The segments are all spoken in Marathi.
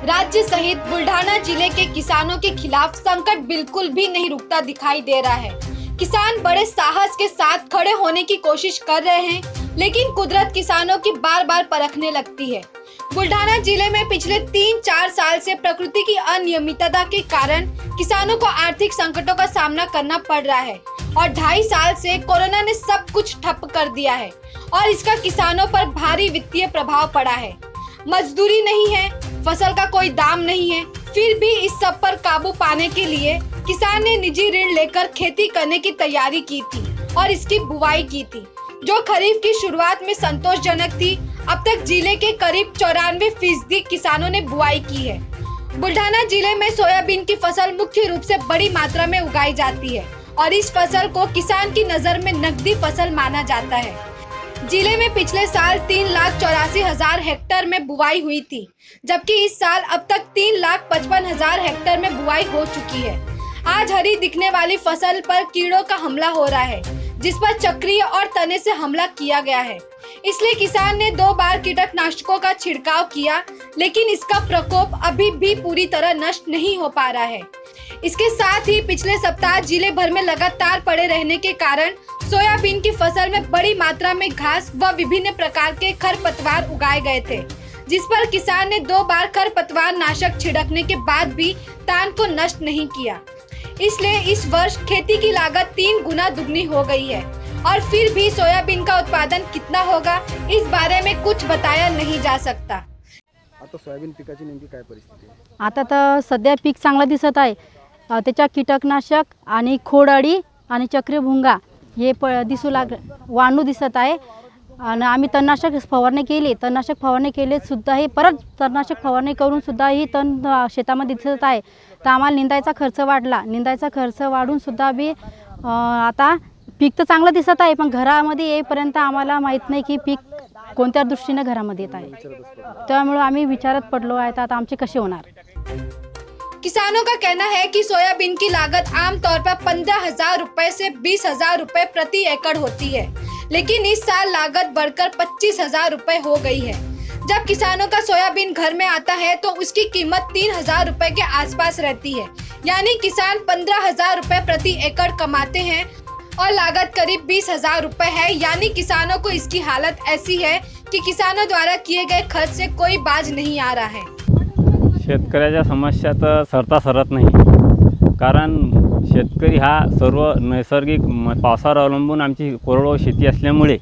राज्य सहित बुल्ढाना जिले के किसानों के खिलाफ संकट बिल्कुल भी नहीं रुकता दिखाई दे रहा है। किसान बड़े साहस के साथ खड़े होने की कोशिश कर रहे हैं, लेकिन कुदरत किसानों की बार बार परखने लगती है। बुल्ढाना जिले में पिछले 3-4 साल से प्रकृति की अनियमितता के कारण किसानों को आर्थिक संकटों का सामना करना पड़ रहा है और 2.5 साल से कोरोना ने सब कुछ ठप कर दिया है और इसका किसानों पर भारी वित्तीय प्रभाव पड़ा है। मजदूरी नहीं है, फसल का कोई दाम नहीं है, फिर भी इस सब पर काबू पाने के लिए किसान ने निजी ऋण लेकर खेती करने की तैयारी की थी और इसकी बुवाई की थी, जो खरीफ की शुरुआत में संतोषजनक थी। अब तक जिले के करीब 94% किसानों ने बुआई की है। बुल्ढाना जिले में सोयाबीन की फसल मुख्य रूप से बड़ी मात्रा में उगाई जाती है और इस फसल को किसान की नजर में नकदी फसल माना जाता है। जिले में पिछले साल 3,84,000 हेक्टेयर में बुआई हुई थी, जबकि इस साल अब तक 3,55,000 हेक्टेयर में बुआई हो चुकी है। आज हरी दिखने वाली फसल पर कीड़ों का हमला हो रहा है, जिस पर चक्रीय और तने से हमला किया गया है। इसलिए किसान ने 2 बार कीटनाशकों का छिड़काव किया, लेकिन इसका प्रकोप अभी भी पूरी तरह नष्ट नहीं हो पा रहा है। इसके साथ ही पिछले सप्ताह जिले भर में लगातार पड़े रहने के कारण सोयाबीन की फसल में बड़ी मात्रा में घास व विभिन्न प्रकार के खरपतवार उगाए गए थे, जिस पर किसान ने 2 बार खरपतवार नाशक छिड़कने के बाद भी तान को नष्ट नहीं किया। इसलिए इस वर्ष खेती की लागत 3 गुना दुगनी हो गई है और फिर भी सोयाबीन का उत्पादन कितना होगा, इस बारे में कुछ बताया नहीं जा सकता। आता सोयाबीन पिकाची नेमकी काय परिस्थिती आहे? आता तर सध्या पीक चांगलं दिसत आहे। त्याच्या कीटकनाशक आणि खोडअळी आणि चक्रीभुंगा हे दिसू वाणू दिसत आहे आणि आम्ही तणनाशक फवारणी केली सुद्धा हे परत तणनाशक फवारणी करून सुद्धा ही तण शेतामध्ये दिसत आहे। तर आम्हाला निंदायचा खर्च वाढून सुद्धा बी आता पीक तर चांगलं दिसत आहे, पण घरामध्ये येईपर्यंत आम्हाला माहीत नाही की पीक कोणत्या दृष्टीने घरामध्ये येत आहे। त्यामुळे आम्ही विचारत पडलो आहे, तर आता आमचे कसे होणार। किसानों का कहना है कि सोयाबीन की लागत आमतौर पर 15,000 रुपए से 20,000 रुपए प्रति एकड़ होती है, लेकिन इस साल लागत बढ़कर 25,000 रुपए हो गई है। जब किसानों का सोयाबीन घर में आता है तो उसकी कीमत 3,000 रुपए के आसपास रहती है, यानी किसान 15,000 रुपए प्रति एकड़ कमाते हैं और लागत करीब 20,000 रुपए है। यानी किसानों को इसकी हालत ऐसी है कि किसानों द्वारा किए गए खर्च से कोई बाज नहीं आ रहा है। शेतकऱ्याच्या समस्या तर सरता सरत नाही, कारण शेतकरी हा सर्व नैसर्गिक पावसावर अवलंबून आमची कोरडवाहू शेती असल्यामुळे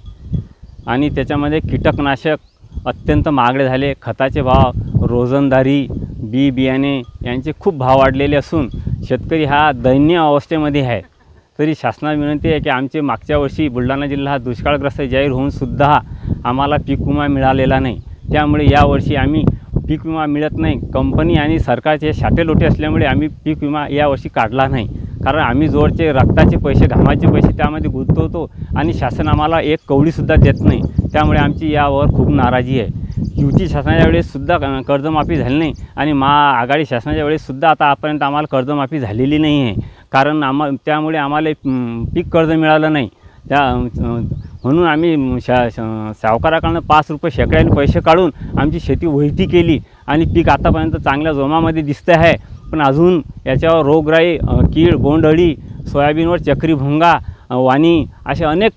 आणि त्याच्यामध्ये कीटकनाशक अत्यंत महागडे झाले, खताचे भाव, रोजंदारी, बियाणे यांचे खूप भाव वाढलेले असून शेतकरी हा दयनीय अवस्थेमध्ये आहे। तरी शासनाला विनंती आहे की आमचे मागच्या वर्षी बुलढाणा जिल्हा हा दुष्काळग्रस्त जाहीर होऊन सुद्धा आम्हाला पीक विमा मिळालेला नाही, त्यामुळे यावर्षी आम्ही पीक विमा मिळत नाही। कंपनी आणि सरकारचे शाटेलोटे असल्यामुळे आम्ही पीक विमा यावर्षी काढला नाही, कारण आम्ही जोडचे रक्ताचे पैसे, घामाचे पैसे त्यामध्ये गुंतवतो आणि शासन आम्हाला एक कवडीसुद्धा देत नाही, त्यामुळे आमची यावर खूप नाराजी आहे। युती शासनाच्या वेळेससुद्धा कर्जमाफी झाली नाही आणि महाआघाडी शासनाच्या वेळेससुद्धा आतापर्यंत आम्हाला कर्जमाफी झालेली नाही आहे, कारण त्यामुळे आम्हाला पीक कर्ज मिळालं नाही। म्हणून आम्ही सावकाराकडून 5 रुपये शेकड्याने पैसे काढून आमची शेती वहिती केली आणि पीक आतापर्यंत चांगल्या जोमामध्ये दिसते आहे, पण अजून याच्यावर रोगराई, कीड, बोंडअळी, सोयाबीनवर चक्रीभुंगा, वाणी असे अनेक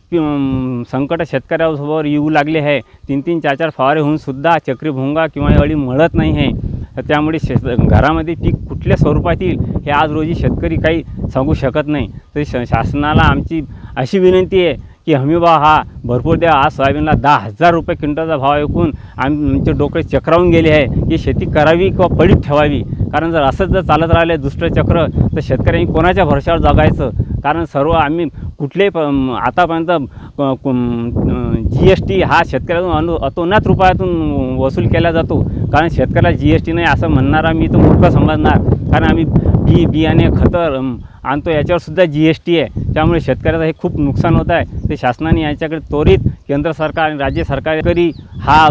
संकट शेतकऱ्यासोबत येऊ लागले आहे। 3-3, 4-4 फवारे होऊन सुद्धा चक्रीभुंगा किंवा अळी मळत नाही आहे, त्यामुळे घरामध्ये पीक कुठल्या स्वरूपात येईल हे आज रोजी शेतकरी काही सांगू शकत नाही। तरी शासनाला आमची अशी विनंती आहे की हमीभाव हा भरपूर द्या। आज सोयाबीनला 10,000 रुपये क्विंटलचा भाव ऐकून आमचे डोके चक्रावून गेले आहे की शेती करावी किंवा पडीत ठेवावी, कारण जर असंच जर चालत राहिलं दुसरं चक्र तर शेतकऱ्यांनी कोणाच्या भरोशावर जगायचं। कारण सर्व आम्ही कुठलेही आतापर्यंत GST हा शेतकऱ्यातून अतोनात रुपयातून वसूल केला जातो, कारण शेतकऱ्याला GST नाही असं म्हणणारा मी तर मूर्ख समजणार, कारण आम्ही बियाणे खतं आणतो याच्यावरसुद्धा GST आहे, त्यामुळे शेतकऱ्याचं हे खूप नुकसान होत आहे। ते शासनाने याच्याकडे त्वरित केंद्र सरकार आणि राज्य सरकारी हा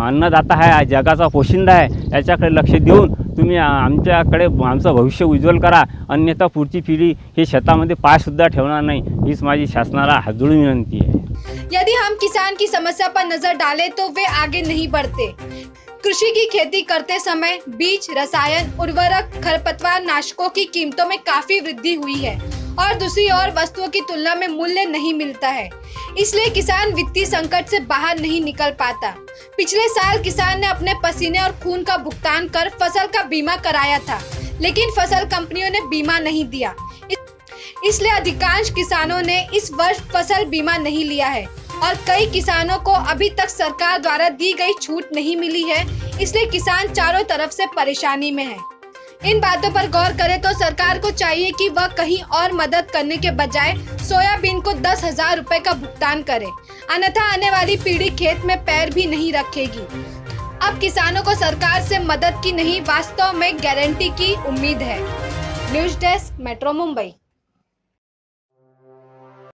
अन्नदाता आहे, हा जगाचा पोशिंदा आहे, याच्याकडे लक्ष देऊन तुम्ही आमच्याकडे आमचं भविष्य उज्ज्वल करा, अन्यथा पुढची पिढी हे शेतामध्ये पायसुद्धा ठेवणार नाही, हीच माझी शासनाला हातजोडून विनंती आहे। यदि हम किसान की समस्या पर नजर डालें तो वे आगे नहीं बढ़ते। कृषि की खेती करते समय बीज, रसायन, उर्वरक, खरपतवार नाशकों की कीमतों में काफी वृद्धि हुई है और दूसरी ओर वस्तुओं की तुलना में मूल्य नहीं मिलता है। इसलिए किसान वित्तीय संकट से बाहर नहीं निकल पाता। पिछले साल किसान ने अपने पसीने और खून का भुगतान कर फसल का बीमा कराया था, लेकिन फसल कंपनियों ने बीमा नहीं दिया। इसलिए अधिकांश किसानों ने इस वर्ष फसल बीमा नहीं लिया है और कई किसानों को अभी तक सरकार द्वारा दी गई छूट नहीं मिली है। इसलिए किसान चारों तरफ से परेशानी में है। इन बातों पर गौर करें तो सरकार को चाहिए कि वह कहीं और मदद करने के बजाय सोयाबीन को 10,000 रुपए का भुगतान करे, अन्यथा आने वाली पीढ़ी खेत में पैर भी नहीं रखेगी। अब किसानों को सरकार से मदद की नहीं, वास्तव में गारंटी की उम्मीद है। News desk, metro Mumbai.